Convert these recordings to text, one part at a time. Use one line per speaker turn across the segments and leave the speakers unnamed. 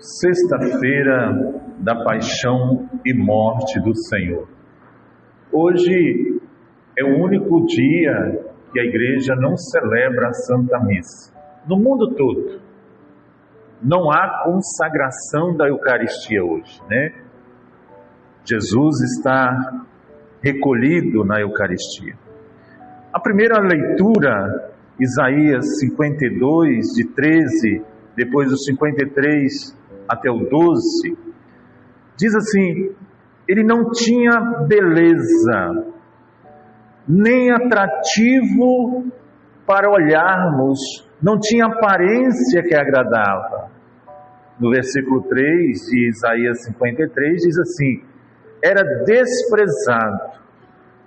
Sexta-feira da Paixão e Morte do Senhor. Hoje é o único dia que a igreja não celebra a Santa Missa. No mundo todo, não há consagração da Eucaristia hoje, né? Jesus está recolhido na Eucaristia. A primeira leitura, Isaías 52, de 13, depois do 53 até o 12, diz assim: ele não tinha beleza, nem atrativo para olharmos, não tinha aparência que agradava. No versículo 3 de Isaías 53 diz assim: era desprezado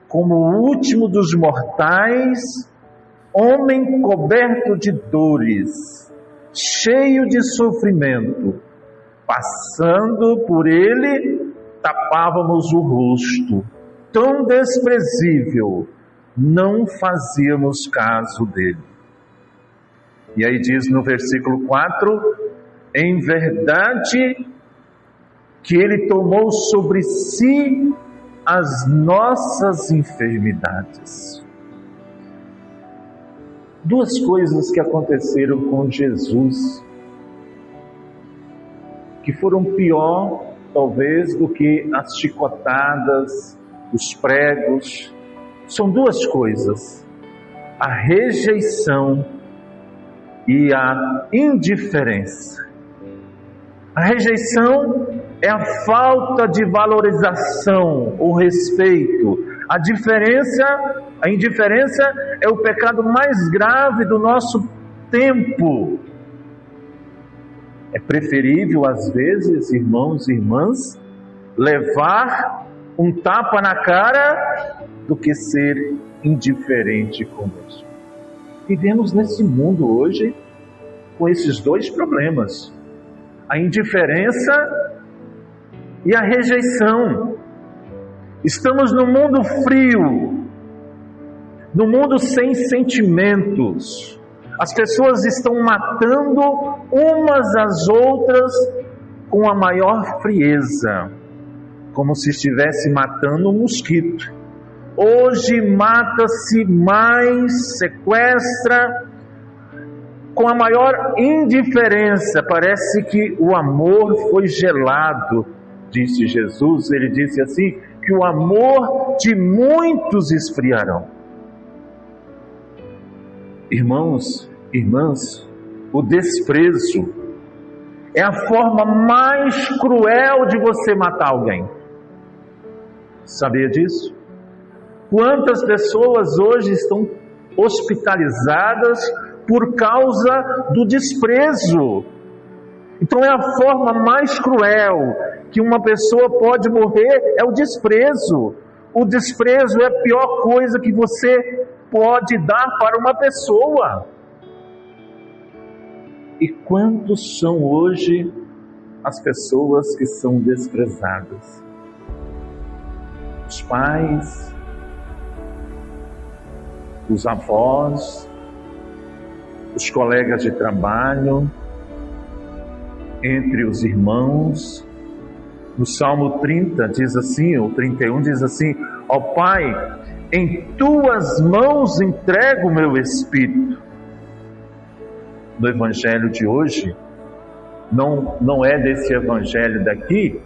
como o último dos mortais, homem coberto de dores, cheio de sofrimento. Passando por ele, tapávamos o rosto. Tão desprezível, não fazíamos caso dele. E aí diz no versículo 4: em verdade que ele tomou sobre si as nossas enfermidades. Duas coisas que aconteceram com Jesus, que foram pior, talvez, do que as chicotadas, os pregos. São duas coisas: a rejeição e a indiferença. A rejeição é a falta de valorização, o respeito. A indiferença é o pecado mais grave do nosso tempo. É preferível, às vezes, irmãos e irmãs, levar um tapa na cara do que ser indiferente conosco. Vivemos nesse mundo hoje com esses dois problemas: a indiferença e a rejeição. Estamos num mundo frio, num mundo sem sentimentos. As pessoas estão matando umas às outras com a maior frieza, como se estivesse matando um mosquito. Hoje mata-se mais, sequestra, com a maior indiferença. Parece que o amor foi gelado, disse Jesus. Ele disse assim, que o amor de muitos esfriarão. Irmãos, irmãs, o desprezo é a forma mais cruel de você matar alguém. Sabia disso? Quantas pessoas hoje estão hospitalizadas por causa do desprezo? Então é a forma mais cruel que uma pessoa pode morrer, é o desprezo. O desprezo é a pior coisa que você pode dar para uma pessoa. E quantos são hoje as pessoas que são desprezadas? Os pais, os avós, os colegas de trabalho, entre os irmãos. No Salmo 30 diz assim, ou 31 diz assim: ó Pai, em tuas mãos entrego o meu espírito. No evangelho de hoje, não é desse evangelho daqui,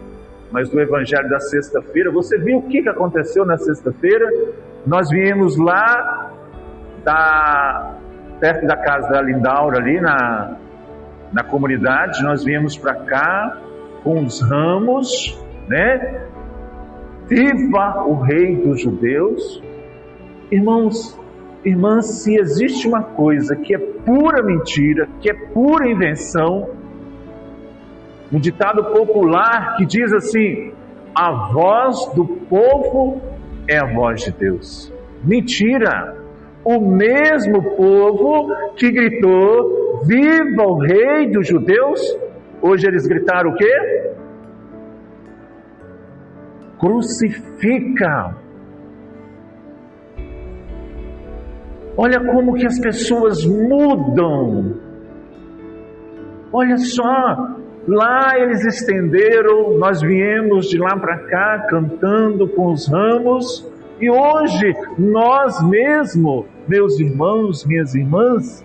mas do evangelho da sexta-feira. Você viu o que aconteceu na sexta-feira? Nós viemos lá perto da casa da Lindaura, ali na comunidade. Nós viemos para cá com os ramos, né? Viva o Rei dos Judeus. Irmãos, irmãs, se existe uma coisa que é pura mentira, que é pura invenção, um ditado popular que diz assim: a voz do povo é a voz de Deus. Mentira! O mesmo povo que gritou: viva o Rei dos Judeus, hoje eles gritaram o quê? Crucifica! Olha como que as pessoas mudam. Olha só, Lá eles estenderam, nós viemos de lá para cá cantando com os ramos, e hoje nós mesmos, meus irmãos, minhas irmãs,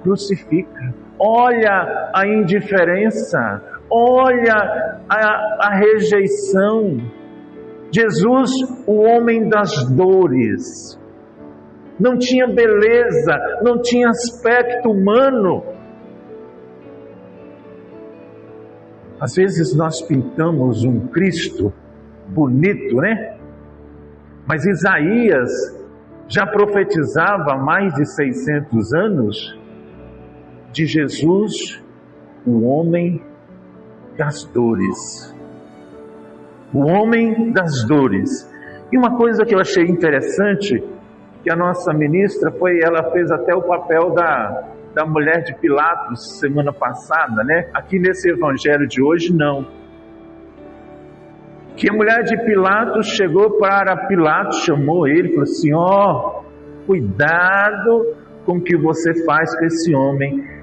crucifica. Olha a indiferença, olha a rejeição. Jesus, o homem das dores, não tinha beleza, não tinha aspecto humano. Às vezes nós pintamos um Cristo bonito, né? Mas Isaías já profetizava há mais de 600 anos de Jesus, o homem das dores. O homem das dores. E uma coisa que eu achei interessante, que a nossa ministra ela fez até o papel da mulher de Pilatos semana passada, né? Aqui nesse evangelho de hoje não. Que a mulher de Pilatos chegou para Pilatos, chamou ele e falou assim: ó, cuidado com o que você faz com esse homem.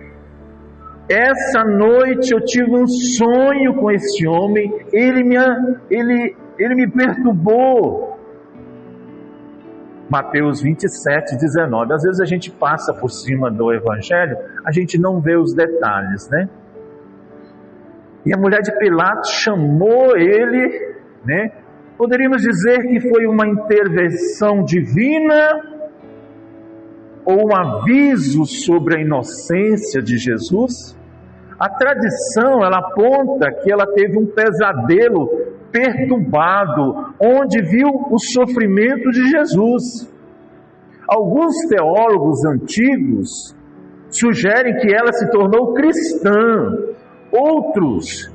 Essa noite eu tive um sonho com esse homem, ele me perturbou. Mateus 27, 19. Às vezes a gente passa por cima do evangelho, a gente não vê os detalhes, né? E a mulher de Pilatos chamou ele, né? Poderíamos dizer que foi uma intervenção divina ou um aviso sobre a inocência de Jesus. A tradição, ela aponta que ela teve um pesadelo perturbado, onde viu o sofrimento de Jesus. Alguns teólogos antigos sugerem que ela se tornou cristã. Outros,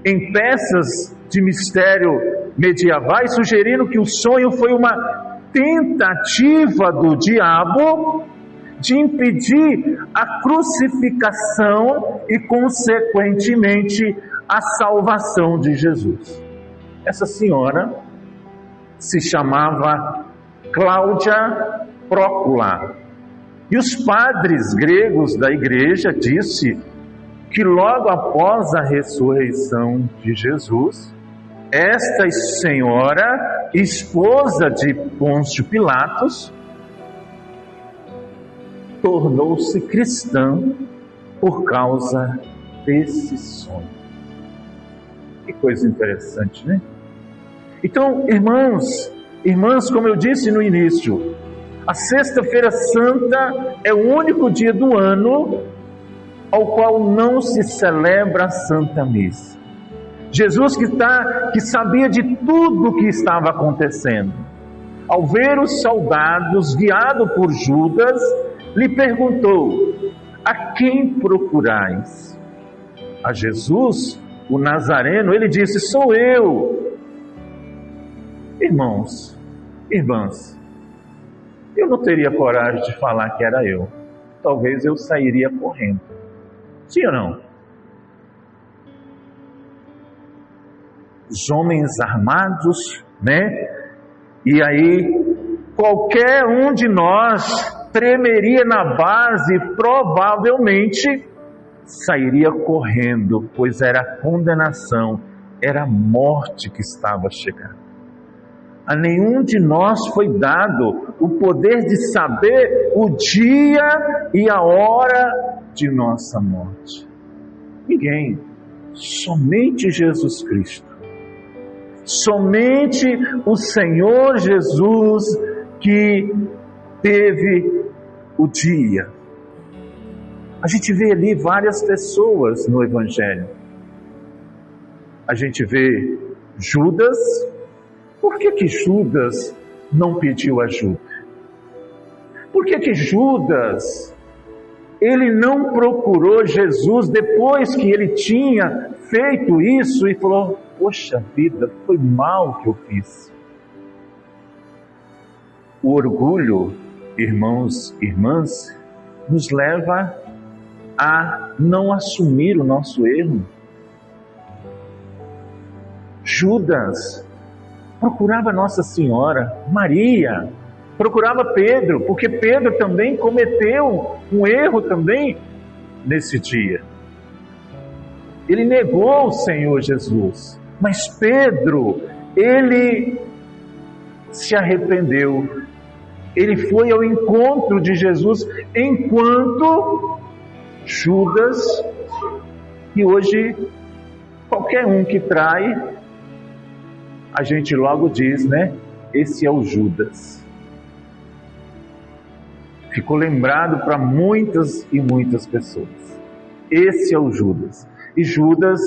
em peças de mistério medievais, sugeriram que o sonho foi uma tentativa do diabo de impedir a crucificação e, consequentemente, a salvação de Jesus. Essa senhora se chamava Cláudia Prócula. E os padres gregos da igreja disseram que logo após a ressurreição de Jesus, esta senhora, esposa de Pôncio Pilatos, tornou-se cristã por causa desse sonho. Que coisa interessante, né? Então, irmãs, como eu disse no início, a Sexta-feira Santa é o único dia do ano ao qual não se celebra a Santa Missa. Jesus que sabia de tudo o que estava acontecendo, ao ver os soldados guiados por Judas, lhe perguntou: a quem procurais? A Jesus, o Nazareno. Ele disse: sou eu. Irmãos, irmãs, eu não teria coragem de falar que era eu. Talvez eu sairia correndo. Sim ou não? Os homens armados, né? E aí, qualquer um de nós tremeria na base e provavelmente sairia correndo, pois era a condenação, era a morte que estava chegando. A nenhum de nós foi dado o poder de saber o dia e a hora de nossa morte. Ninguém, somente Jesus Cristo. Somente o Senhor Jesus que teve o dia. A gente vê ali várias pessoas no Evangelho. A gente vê Judas. Por que Judas não pediu ajuda? Por que Judas, ele não procurou Jesus depois que ele tinha feito isso e falou: poxa vida, foi mal que eu fiz? O orgulho, irmãos e irmãs, nos leva a não assumir o nosso erro. Judas procurava Nossa Senhora, Maria, procurava Pedro, porque Pedro também cometeu um erro também nesse dia. ele negou o Senhor Jesus. Mas Pedro, ele se arrependeu. Ele foi ao encontro de Jesus, enquanto Judas, e hoje qualquer um que trai, a gente logo diz, né? Esse é o Judas. Ficou lembrado para muitas e muitas pessoas. Esse é o Judas. E Judas,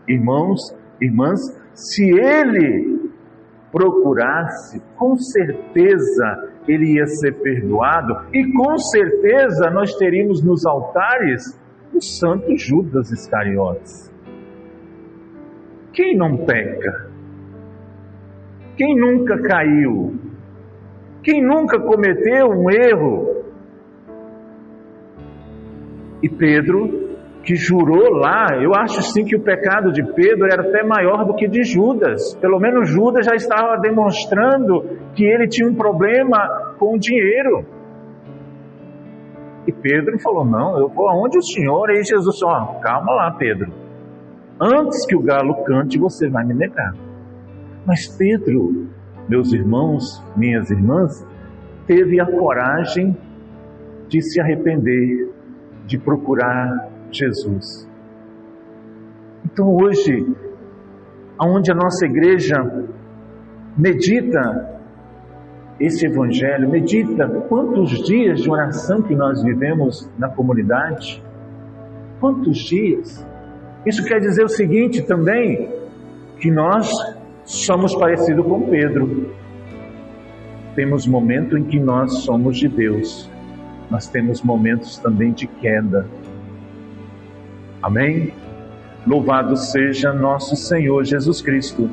irmãos, irmãs, se ele procurasse, com certeza ele ia ser perdoado, e com certeza nós teríamos nos altares o santo Judas Iscariotes. Quem não peca? Quem nunca caiu? Quem nunca cometeu um erro? E Pedro, que jurou lá, eu acho sim que o pecado de Pedro era até maior do que de Judas. Pelo menos Judas já estava demonstrando que ele tinha um problema com o dinheiro. E Pedro falou, não, eu vou aonde o Senhor? E Jesus falou, calma lá, Pedro. Antes que o galo cante, você vai me negar. Mas Pedro, meus irmãos, minhas irmãs, teve a coragem de se arrepender, de procurar Jesus. Então hoje, onde a nossa igreja medita esse evangelho, medita quantos dias de oração que nós vivemos na comunidade, quantos dias. Isso quer dizer o seguinte também, que nós somos parecidos com Pedro. Temos momentos em que nós somos de Deus, mas temos momentos também de queda. Amém? Louvado seja nosso Senhor Jesus Cristo.